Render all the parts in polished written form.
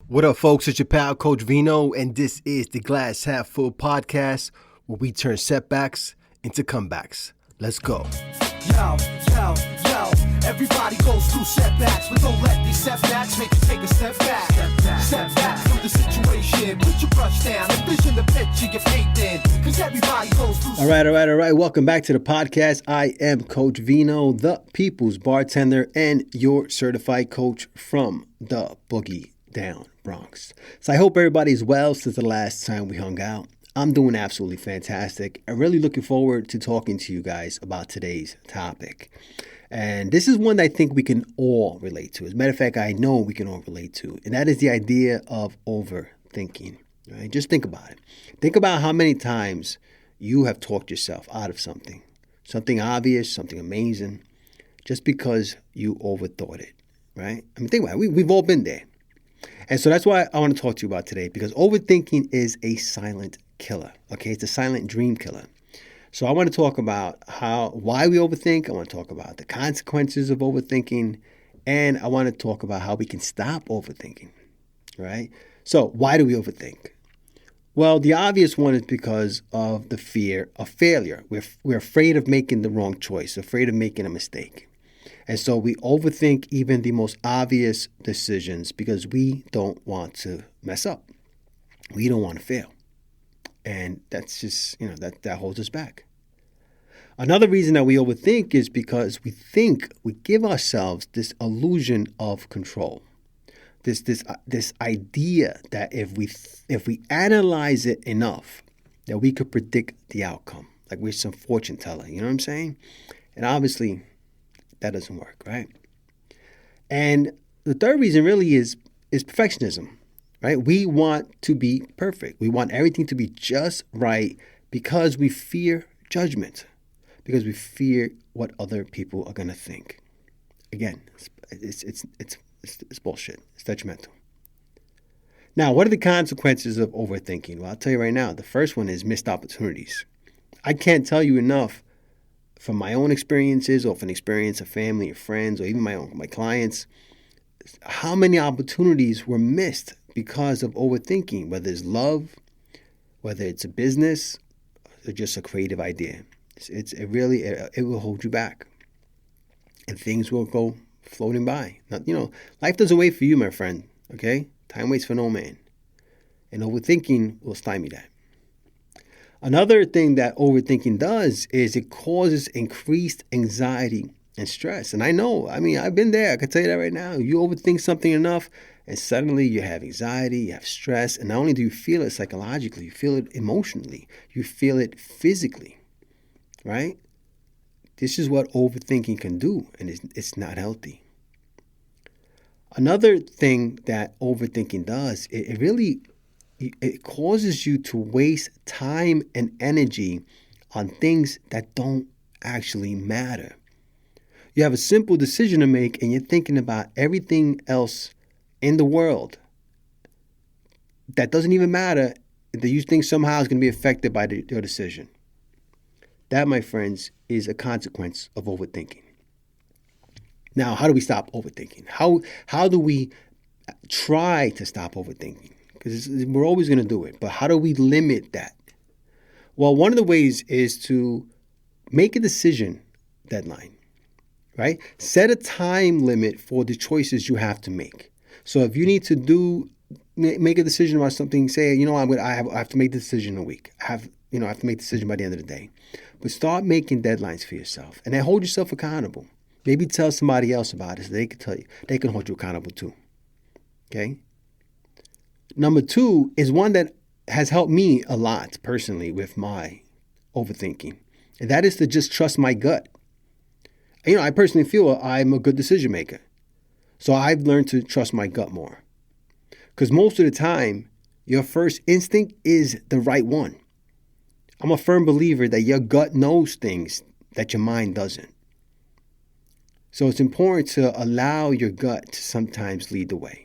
What up, folks? It's your pal, Coach Vino, and this is the Glass Half Full podcast where we turn setbacks into comebacks. Let's go. Yo, yo, yo, everybody goes through setbacks, but don't let these setbacks make you take a step back. Step back from the situation, put your brush down, envision the picture you're painting, because everybody goes through. All right. Welcome back to the podcast. I am Coach Vino, the people's bartender, and your certified coach from the Boogie Down Bronx. So I hope everybody's well since the last time we hung out. I'm doing absolutely fantastic. I'm really looking forward to talking to you guys about today's topic. And this is one that I think we can all relate to. As a matter of fact, I know we can all relate to. And that is the idea of overthinking. Right? Just think about it. Think about how many times you have talked yourself out of something obvious, something amazing, just because you overthought it. Right? I mean, think about it. We've all been there. And so that's why I want to talk to you about today, because overthinking is a silent killer. Okay, it's a silent dream killer. So I want to talk about why we overthink. I want to talk about the consequences of overthinking, and I want to talk about how we can stop overthinking. Right? So why do we overthink? Well, the obvious one is because of the fear of failure. We're afraid of making the wrong choice, afraid of making a mistake. And so we overthink even the most obvious decisions because we don't want to mess up. We don't want to fail. And that's just, that holds us back. Another reason that we overthink is because we give ourselves this illusion of control. This idea that if we analyze it enough, that we could predict the outcome. Like we're some fortune teller, you know what I'm saying? And obviously, that doesn't work, right? And the third reason really is perfectionism, right? We want to be perfect. We want everything to be just right because we fear judgment, because we fear what other people are going to think. Again, it's bullshit. It's detrimental. Now, what are the consequences of overthinking? Well, I'll tell you right now. The first one is missed opportunities. I can't tell you enough from my own experiences or from the experience of family or friends or even my clients, how many opportunities were missed because of overthinking, whether it's love, whether it's a business, or just a creative idea. It will hold you back. And things will go floating by. Now, life doesn't wait for you, my friend, okay? Time waits for no man. And overthinking will stymie that. Another thing that overthinking does is it causes increased anxiety and stress. And I've been there. I can tell you that right now. You overthink something enough, and suddenly you have anxiety, you have stress. And not only do you feel it psychologically, you feel it emotionally, you feel it physically, right? This is what overthinking can do, and it's not healthy. Another thing that overthinking does, it causes you to waste time and energy on things that don't actually matter. You have a simple decision to make and you're thinking about everything else in the world that doesn't even matter, that you think somehow is going to be affected by your decision. That, my friends, is a consequence of overthinking. Now, how do we stop overthinking? How do we try to stop overthinking? Because we're always going to do it. But how do we limit that? Well, one of the ways is to make a decision deadline, right? Set a time limit for the choices you have to make. So if you need to make a decision about something, say, I have to make the decision in a week. I have to make the decision by the end of the day. But start making deadlines for yourself, and then hold yourself accountable. Maybe tell somebody else about it so they can tell you. They can hold you accountable too. Okay? Number two is one that has helped me a lot personally with my overthinking. And that is to just trust my gut. I personally feel I'm a good decision maker. So I've learned to trust my gut more. Because most of the time, your first instinct is the right one. I'm a firm believer that your gut knows things that your mind doesn't. So it's important to allow your gut to sometimes lead the way.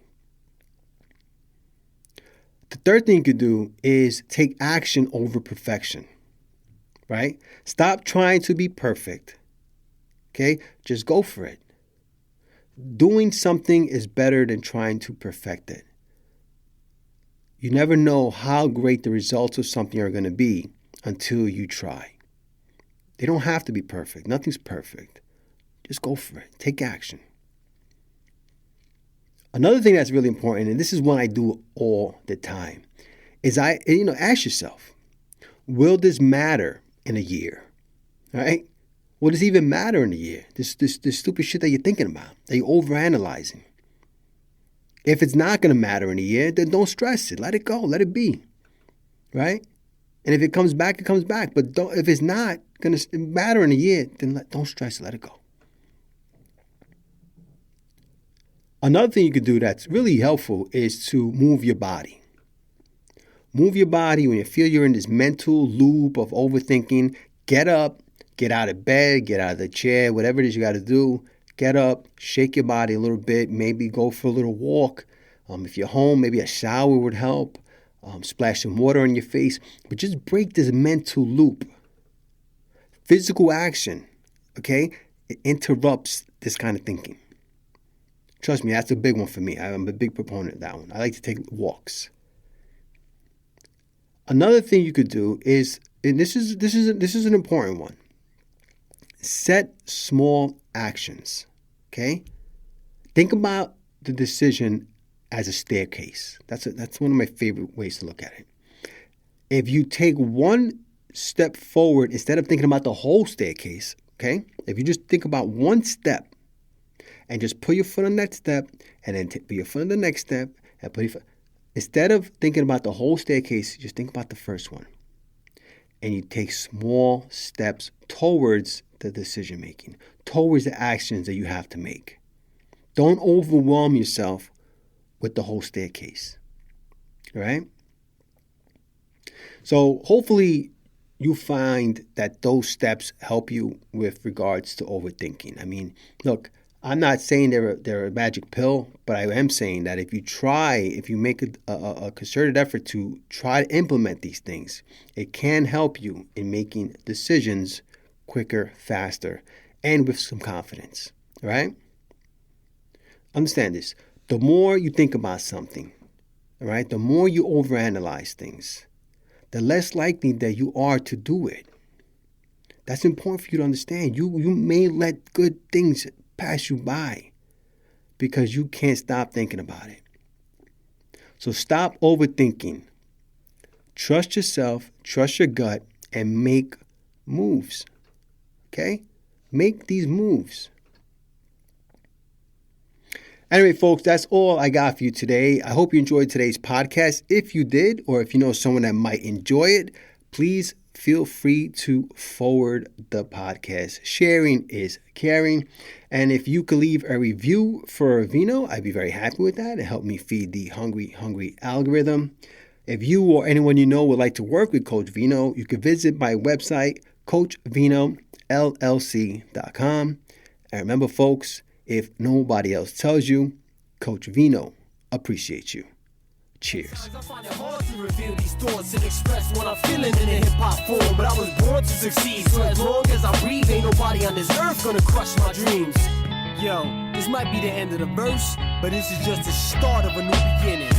The third thing you could do is take action over perfection, right? Stop trying to be perfect, okay? Just go for it. Doing something is better than trying to perfect it. You never know how great the results of something are going to be until you try. They don't have to be perfect. Nothing's perfect. Just go for it. Take action. Another thing that's really important, and this is one I do all the time, is ask yourself, will this matter in a year? All right? Will this even matter in a year? This stupid shit that you're thinking about, that you're overanalyzing. If it's not going to matter in a year, then don't stress it. Let it go. Let it be. Right? And if it comes back, it comes back. But if it's not going to matter in a year, then don't stress it. Let it go. Another thing you could do that's really helpful is to move your body. Move your body when you feel you're in this mental loop of overthinking. Get up, get out of bed, get out of the chair, whatever it is you got to do. Get up, shake your body a little bit, maybe go for a little walk. If you're home, maybe a shower would help. Splash some water on your face. But just break this mental loop. Physical action, okay, it interrupts this kind of thinking. Trust me, that's a big one for me. I'm a big proponent of that one. I like to take walks. Another thing you could do is, and this is an important one. Set small actions. Okay? Think about the decision as a staircase. That's one of my favorite ways to look at it. If you take one step forward instead of thinking about the whole staircase, okay? If you just think about one step and just put your foot on that step and then put your foot on the next step and put your foot. Instead of thinking about the whole staircase, just think about the first one. And you take small steps towards the decision making, towards the actions that you have to make. Don't overwhelm yourself with the whole staircase. All right? So hopefully you find that those steps help you with regards to overthinking. I mean, look, I'm not saying they're a magic pill, but I am saying that if you make a concerted effort to try to implement these things, it can help you in making decisions quicker, faster, and with some confidence, all right? Understand this. The more you think about something, all right, the more you overanalyze things, the less likely that you are to do it. That's important for you to understand. You may let good things pass you by because you can't stop thinking about it. So stop overthinking. Trust yourself, trust your gut, and make moves. Okay? Make these moves. Anyway, folks, that's all I got for you today. I hope you enjoyed today's podcast. If you did, or if you know someone that might enjoy it, please feel free to forward the podcast. Sharing is caring. And if you could leave a review for Vino, I'd be very happy with that. It helped me feed the hungry algorithm. If you or anyone you know would like to work with Coach Vino, you can visit my website, CoachVinoLLC.com. And remember, folks, if nobody else tells you, Coach Vino appreciates you. Cheers. I find it hard to reveal these thoughts and express what I'm feeling in a hip-hop form, but I was born to succeed, so as long as I breathe, ain't nobody on this earth gonna crush my dreams. Yo, this might be the end of the verse, but this is just the start of a new beginning.